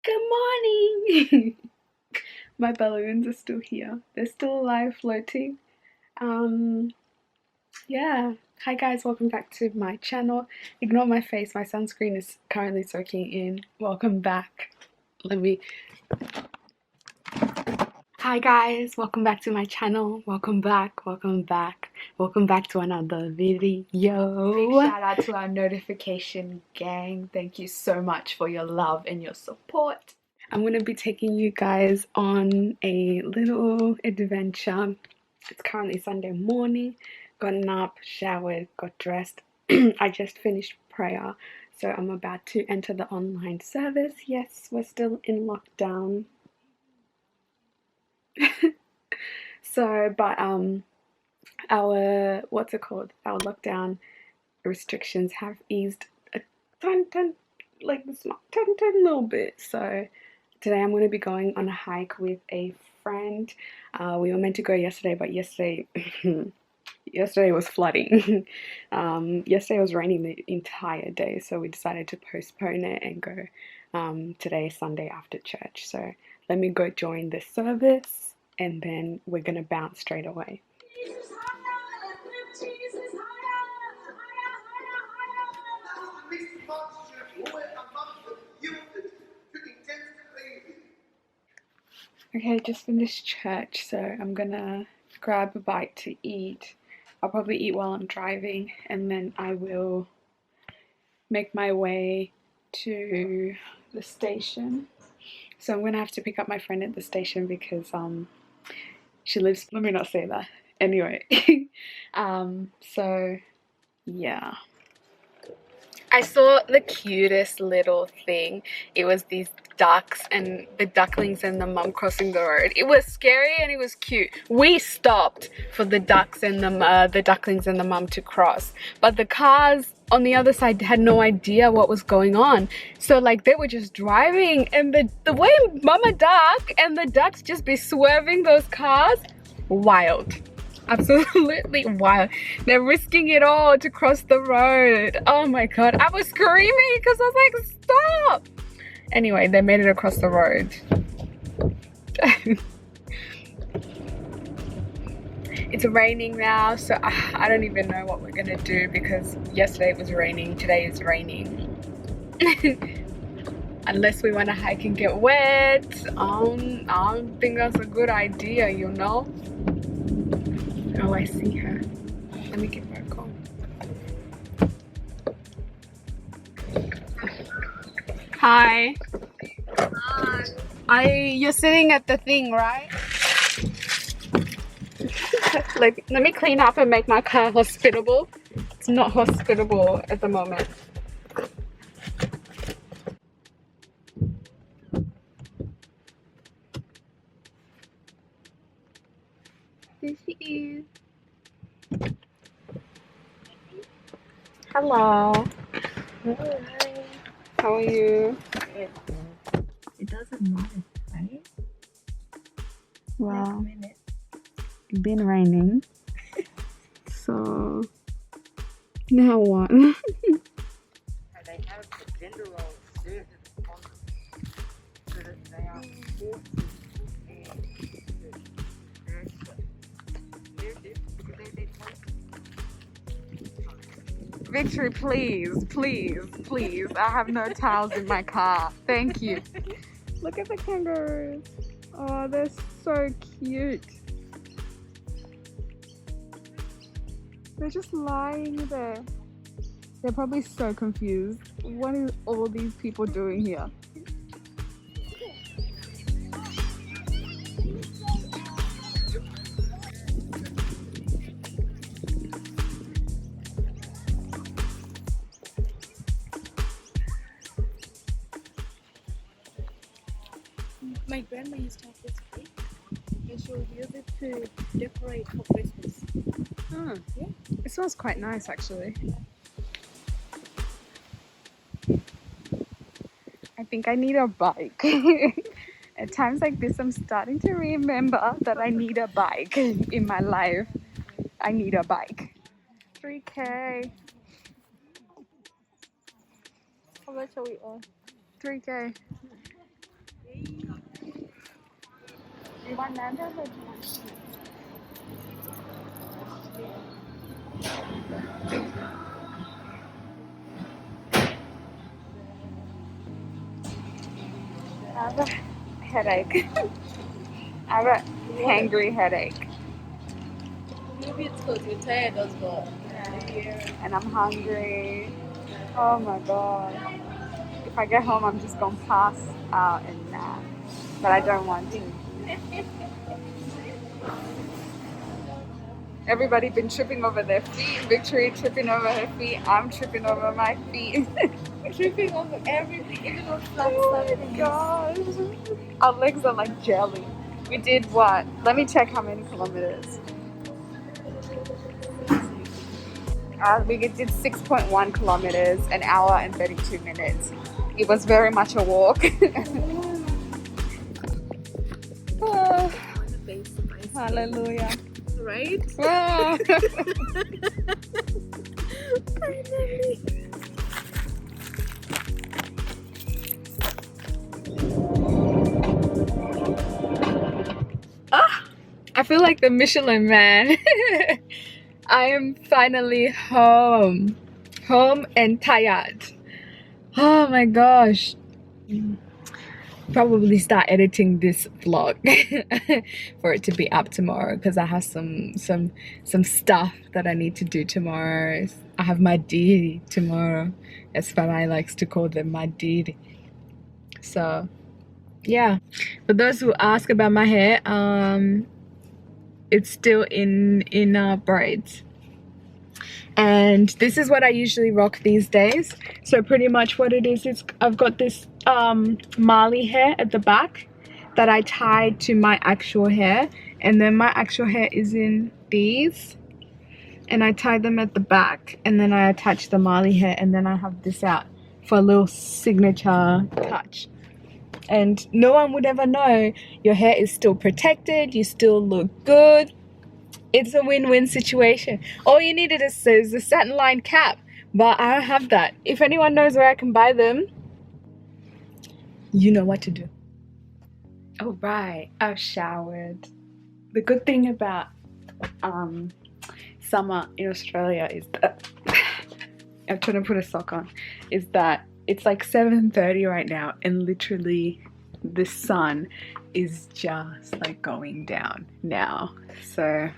Good morning! My balloons are still here. They're still alive, floating. Yeah. Hi guys, welcome back to my channel. Ignore my face, my sunscreen is currently soaking in. Welcome back. Hi guys, welcome back to my channel. Welcome back to another video. Big shout out to our notification gang. Thank you so much for your love and your support. I'm going to be taking you guys on a little adventure. It's currently Sunday morning. Gotten up, showered, got dressed. I just finished prayer, so I'm about to enter the online service. Yes, we're still in lockdown. Our our lockdown restrictions have eased a little bit. So today I'm going to be going on a hike with a friend. We were meant to go yesterday, but yesterday was flooding. Yesterday was raining the entire day, so we decided to postpone it and go today, Sunday, after church. So let me go join the service and then we're gonna bounce straight away. Okay, just finished church, so I'm gonna grab a bite to eat. I'll probably eat while I'm driving, and then I will make my way to the station. So I'm gonna have to pick up my friend at the station because she lives, let me not say that. Anyway, so yeah. I saw the cutest little thing. It was these ducks and the ducklings and the mum crossing the road. It was scary and it was cute. We stopped for the ducks and the ducklings and the mum to cross, but the cars on the other side had no idea what was going on. So like they were just driving, and the way Mama Duck and the ducks just be swerving those cars, wild. Absolutely wild. They're risking it all to cross the road. Oh my god, I was screaming because I was like, stop. Anyway, they made it across the road. It's raining now, so I don't even know what we're gonna do because yesterday it was raining, today is raining. Unless we want to hike and get wet. I don't think that's a good idea, you know. Oh, I see her. Let me give her a call. Hi. Hi. You're sitting at the thing, right? Let me clean up and make my car hospitable. It's not hospitable at the moment. There she is. Hello. Hi. How are you? It doesn't matter, right? Wow. It's been raining. So now what? They have the gender role service on so that they are forced Victory, please. I have no towels in my car. Thank you. Look at the kangaroos. Oh, they're so cute. They're just lying there. They're probably so confused. What is all these people doing here? My grandma used to have this tree, and she would use it to decorate for Christmas. Oh, Yeah. it smells quite nice actually. I think I need a bike. At times like this, I'm starting to remember that I need a bike in my life. I need a bike. 3K. How much are we on? 3K. want Nandos or do you want chips? I have a headache. I have a hangry headache. Maybe it's because you're tired as well. And I'm hungry. Oh my god. If I get home, I'm just gonna pass out and nap. But I don't want to. Everybody been tripping over their feet. Victory tripping over her feet. I'm tripping over my feet. Tripping over everything, even on flat Oh my surface. gosh. Our legs are like jelly. We did what? Let me check how many kilometers. We did 6.1 kilometers, an hour and 32 minutes. It was very much a walk. Oh, hallelujah. Right? Oh. Finally. I feel like the Michelin man. I am finally home. Home and tired. Oh my gosh. Probably start editing this vlog for it to be up tomorrow because I have some stuff that I need to do tomorrow. I have madiri tomorrow, as Farai likes to call them, madiri. So yeah, for those who ask about my hair, it's still in braids. And this is what I usually rock these days. So pretty much what it is I've got this Mali hair at the back that I tied to my actual hair, and then my actual hair is in these, and I tie them at the back, and then I attach the Mali hair, and then I have this out for a little signature touch. And no one would ever know. Your hair is still protected, you still look good. It's a win-win situation. All you needed is a satin line cap, but I don't have that. If anyone knows where I can buy them, you know what to do. Oh right, I've showered. The good thing about summer in Australia is that I'm trying to put a sock on, is that it's like 7:30 right now, and literally the sun is just like going down now. So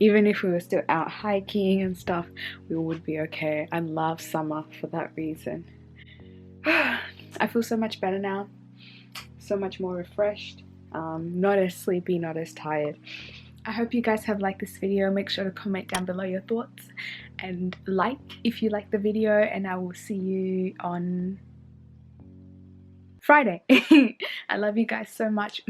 even if we were still out hiking and stuff, we would be okay. I love summer for that reason. I feel so much better now, so much more refreshed, not as sleepy, not as tired. I hope you guys have liked this video. Make sure to comment down below your thoughts and like if you like the video, and I will see you on Friday. I love you guys so much.